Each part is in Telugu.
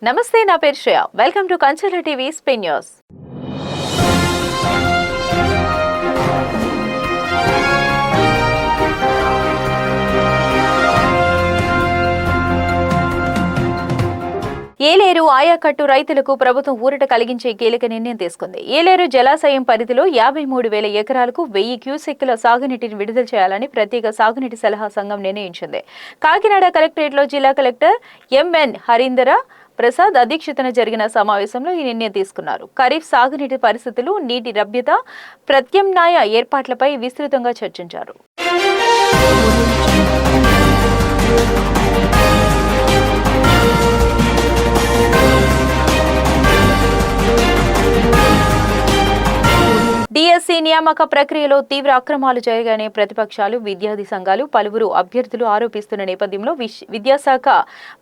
నమస్తే, నా పేరు Shreya. Welcome to Kanchela TV Spain news. Yeleru ఆయాకట్టు రైతులకు ప్రభుత్వం ఊరట కలిగించే కీలక నిర్ణయం తీసుకుంది. ఏలేరు జలాశయం పరిధిలో 53,000 ఎకరాలకు 1000 క్యూసెక్కుల సాగునీటిని విడుదల చేయాలని ప్రత్యేక సాగునీటి సలహా సంఘం నిర్ణయించింది. కాకినాడ కలెక్టరేట్లో జిల్లా కలెక్టర్ ఎంఎన్ హరీందర ప్రసాద్ అధ్యక్షతన జరిగిన సమావేశంలో ఈ నిర్ణయం తీసుకున్నారు. ఖరీఫ్ సాగునీటి పరిస్థితులు, నీటి లభ్యత, ప్రత్యామ్నాయ ఏర్పాట్లపై విస్తృతంగా చర్చించారు. డిఎస్సి నియామక ప్రక్రియలో తీవ్ర అక్రమాలు జరిగాయనే ప్రతిపక్షాలు, విద్యార్థి సంఘాలు, పలువురు అభ్యర్థులు ఆరోపిస్తున్న నేపథ్యంలో విద్యాశాఖ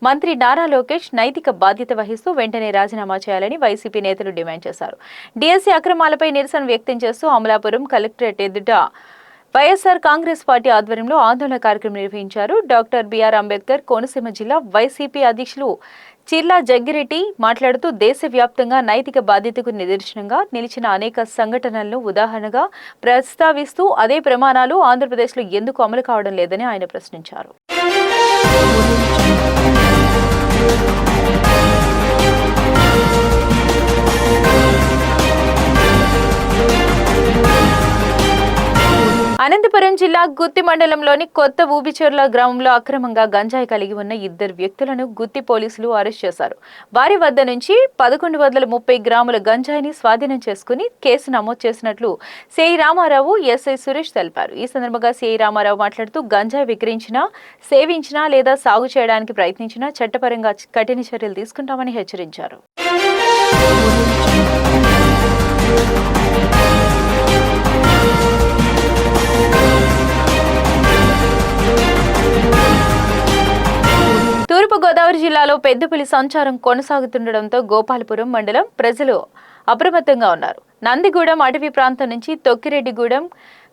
మంత్రి నారా లోకేష్ నైతిక బాధ్యత వహిస్తూ వెంటనే రాజీనామా చేయాలని వైసీపీ నేతలు డిమాండ్ చేశారు. డిఎస్సి అక్రమాలపై నిరసన వ్యక్తం చేస్తూ అమలాపురం కలెక్టరేట్ ఎదుట వైఎస్ఆర్ కాంగ్రెస్ పార్టీ ఆధ్వర్యంలో ఆందోళన కార్యక్రమం నిర్వహించారు. డాక్టర్ బిఆర్ అంబేద్కర్ కోనసీమ జిల్లా వైసీపీ అధ్యక్షులు చిర్లా జగ్గిరెడ్డి మాట్లాడుతూ దేశవ్యాప్తంగా నైతిక బాధ్యతకు నిదర్శనంగా నిలిచిన అనేక సంఘటనలను ఉదాహరణగా ప్రస్తావిస్తూ అదే ప్రమాణాలు ఆంధ్రప్రదేశ్లో ఎందుకు అమలు కావడం లేదని ఆయన ప్రశ్నించారు. అనంతపురం జిల్లా గుత్తి మండలంలోని కొత్త ఊబిచెర్ల గ్రామంలో అక్రమంగా గంజాయి కలిగి ఉన్న 2 వ్యక్తులను గుత్తి పోలీసులు అరెస్ట్ చేశారు. వారి వద్ద నుంచి 1130 గ్రాముల గంజాయిని స్వాధీనం చేసుకుని కేసు నమోదు చేసినట్లు సిఐ రామారావు, ఎస్ఐ సురేష్ తెలిపారు. ఈ సందర్భంగా సిఐ రామారావు మాట్లాడుతూ గంజాయి విక్రయించినా, సేవించినా లేదా సాగు చేయడానికి ప్రయత్నించినా చట్టపరంగా కఠిన చర్యలు తీసుకుంటామని హెచ్చరించారు. తూర్పుగోదావరి జిల్లాలో పెద్దపులి సంచారం కొనసాగుతుండటంతో గోపాలపురం మండలం ప్రజలు అప్రమత్తంగా ఉన్నారు. నందిగూడెం అటవీ ప్రాంతం నుంచి తొక్కిరెడ్డిగూడెం,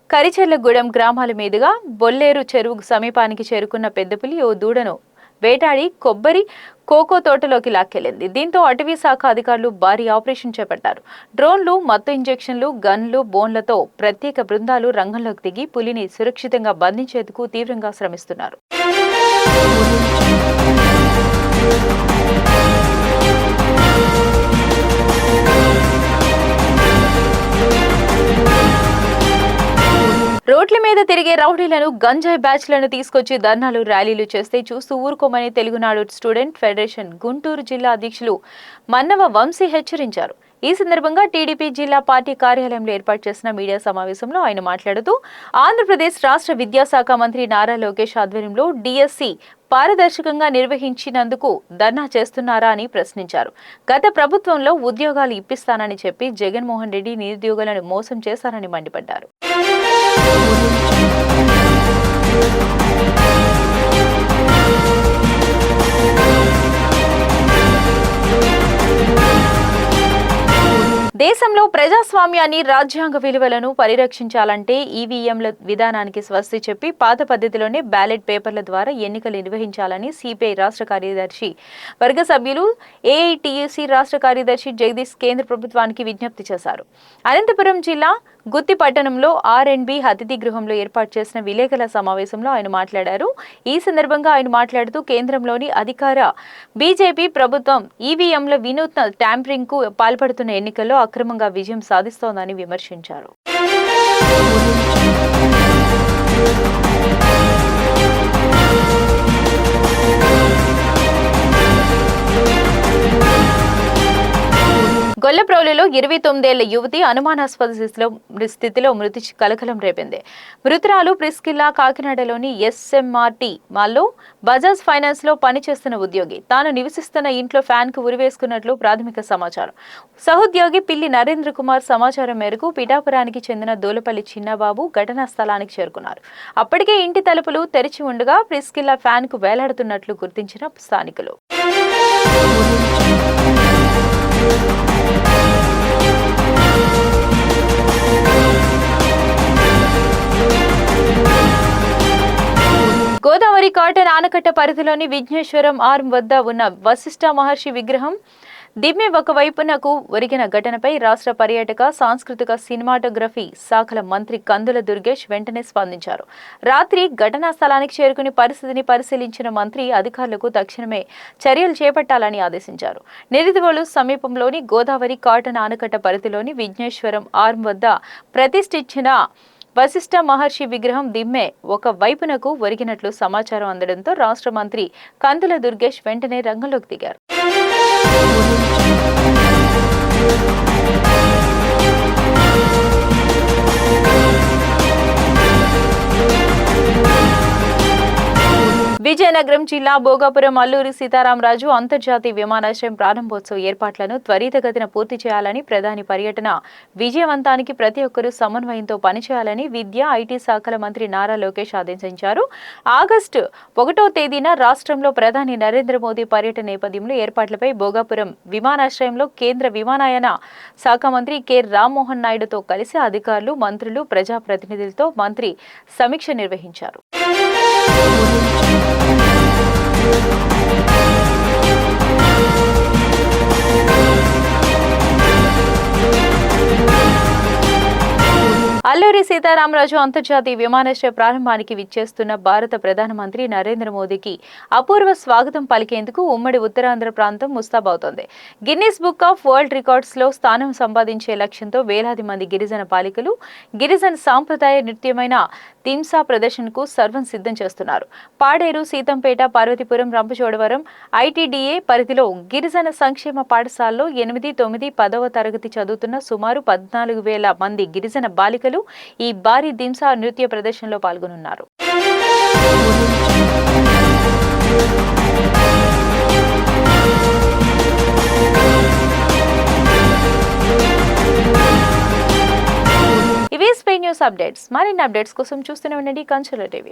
కరిచెర్లగూడెం గ్రామాల మీదుగా బొల్లేరు చెరువు సమీపానికి చేరుకున్న పెద్దపులి ఓ దూడను వేటాడి కొబ్బరి, కోకో తోటలోకి లాక్కెళ్లింది. దీంతో అటవీ శాఖ అధికారులు భారీ ఆపరేషన్ చేపట్టారు. డ్రోన్లు, మత్తు ఇంజెక్షన్లు, గన్లు, బోన్లతో ప్రత్యేక బృందాలు రంగంలోకి దిగి పులిని సురక్షితంగా బంధించేందుకు తీవ్రంగా శ్రమిస్తున్నారు. రోడ్ల మీద తిరిగే రౌడీలను, గంజాయి బ్యాచ్లను తీసుకొచ్చి ధర్నాలు, ర్యాలీలు చేస్తే చూస్తూ ఊరుకోమని తెలుగునాడు స్టూడెంట్ ఫెడరేషన్ గుంటూరు జిల్లా అధ్యక్షులు మన్నవ వంశీ హెచ్చరించారు. ఈ సందర్భంగా టీడీపీ జిల్లా పార్టీ కార్యాలయంలో ఏర్పాటు చేసిన మీడియా సమావేశంలో ఆయన మాట్లాడుతూ ఆంధ్రప్రదేశ్ రాష్ట్ర విద్యాశాఖ మంత్రి నారా లోకేష్ ఆధ్వర్యంలో డిఎస్సి పారదర్శకంగా నిర్వహించినందుకు ధర్నా చేస్తున్నారా అని ప్రశ్నించారు. గత ప్రభుత్వంలో ఉద్యోగాలు ఇప్పిస్తానని చెప్పి జగన్మోహన్ రెడ్డి నిరుద్యోగులను మోసం చేశారని మండిపడ్డారు. దేశంలో ప్రజాస్వామ్యాన్ని, రాజ్యాంగ విలువలను పరిరక్షించాలంటే ఈవీఎంల విధానానికి స్వస్తి చెప్పి పాత పద్ధతిలోనే బ్యాలెట్ పేపర్ల ద్వారా ఎన్నికలు నిర్వహించాలని సిపిఐ రాష్ట్ర కార్యదర్శి వర్గ సభ్యులు, ఏఐటియుసి రాష్ట్ర కార్యదర్శి జగదీష్ కేంద్ర ప్రభుత్వానికి విజ్ఞప్తి చేశారు. అనంతపురం జిల్లా గుత్తి పట్టణంలో ఆర్ఎండ్బి అతిథి గృహంలో ఏర్పాటు చేసిన విలేకరుల సమావేశంలో ఆయన మాట్లాడారు. ఈ సందర్భంగా ఆయన మాట్లాడుతూ కేంద్రంలోని అధికార బీజేపీ ప్రభుత్వం ఈవీఎంల వినూత్న ట్యాంపరింగ్ కు పాల్పడుతున్న ఎన్నికల్లో అక్రమంగా విజయం సాధిస్తోందని విమర్శించారు. గొల్లప్రోలులో 29 ఏళ్ల యువతి అనుమానాస్పద స్థితిలో మృతి కలకలం రేపింది. మృతురాలు ప్రిస్కిల్లా కాకినాడలోని ఎస్ఎంఆర్టీ మాల్లో బజాజ్ ఫైనాన్స్ లో పనిచేస్తున్న ఉద్యోగి. తాను నివసిస్తున్న ఇంట్లో ఫ్యాన్ కు ఉరివేసుకున్నట్లు ప్రాథమిక సమాచారం. సహోద్యోగి పిల్లి నరేంద్ర కుమార్ సమాచారం మేరకు పిఠాపురానికి చెందిన దూలపల్లి చిన్నబాబు ఘటనా స్థలానికి చేరుకున్నారు. అప్పటికే ఇంటి తలుపులు తెరిచి ఉండగా ప్రిస్కిల్లా ఫ్యాన్ కు వేలాడుతున్నట్లు గుర్తించిన స్థానికులు గోదావరి కాటన్ ఆనకట్ట పరిధిలోని విఘ్నేశ్వరం ఆర్మ్ వద్ద ఉన్న వశిష్ఠ మహర్షి విగ్రహం దిమ్మె ఒకవైపునకు ఒరిగిన ఘటనపై రాష్ట్ర పర్యాటక సాంస్కృతిక సినిమాటోగ్రఫీ శాఖల మంత్రి కందుల దుర్గేష్ వెంటనే స్పందించారు. రాత్రి ఘటనా స్థలానికి చేరుకుని పరిస్థితిని పరిశీలించిన మంత్రి అధికారులకు తక్షణమే చర్యలు చేపట్టాలని ఆదేశించారు. నిరిదివోలు సమీపంలోని గోదావరి కాటన్ ఆనకట్ట పరిధిలోని విఘ్నేశ్వరం ఆర్మ్ వద్ద ప్రతిష్ఠించిన వశిష్ఠ మహర్షి విగ్రహం దిమ్మె ఒక వైపునకు ఒరిగినట్లు సమాచారం అందడంతో రాష్ట్ర మంత్రి కందుల దుర్గేష్ వెంటనే రంగంలోకి దిగారు. విజయనగరం జిల్లా భోగాపురం అల్లూరి సీతారామరాజు అంతర్జాతీయ విమానాశ్రయం ప్రారంభోత్సవ ఏర్పాట్లను త్వరితగతిన పూర్తి చేయాలని, ప్రధాని పర్యటన విజయవంతానికి ప్రతి ఒక్కరూ సమన్వయంతో పనిచేయాలని విద్యా, ఐటీ శాఖల మంత్రి నారా లోకేష్ ఆదేశించారు. ఆగస్టు 1వ తేదీన రాష్ట్రంలో ప్రధాని నరేంద్ర మోదీ పర్యటన నేపథ్యంలో ఏర్పాట్లపై భోగాపురం విమానాశ్రయంలో కేంద్ర విమానయాన శాఖ మంత్రి కె రామ్మోహన్ నాయుడుతో కలిసి అధికారులు, మంత్రులు, ప్రజాప్రతినిధులతో మంత్రి సమీక్ష నిర్వహించారు. అల్లూరి సీతారామరాజు అంతర్జాతీయ విమానాశ్రయ ప్రారంభానికి విచ్చేస్తున్న భారత ప్రధానమంత్రి నరేంద్ర మోదీకి అపూర్వ స్వాగతం పలికేందుకు ఉమ్మడి ఉత్తరాంధ్ర ప్రాంతం ముస్తాబవుతోంది. Guinness book of world records లో స్థానం సంపాదించే లక్ష్యంతో వేలాది మంది గిరిజన బాలికలు గిరిజన సాంప్రదాయ నృత్యమైన తింసా ప్రదర్శనకు సర్వం సిద్ధం చేస్తున్నారు. పాడేరు, సీతంపేట, పార్వతీపురం, రంపచోడవరం ఐటీడీఏ పరిధిలో గిరిజన సంక్షేమ పాఠశాలలో 8, 9, 10వ తరగతి చదువుతున్న సుమారు 14,000 మంది గిరిజన బాలికలు ఈ భారీ దింసా నృత్య ప్రదర్శనలో పాల్గొనున్నారు. ఇవే స్పెయిన్ న్యూస్ అప్డేట్స్. మరిన్ని అప్డేట్స్ కోసం చూస్తూనే ఉండండి కంచెల టీవీ.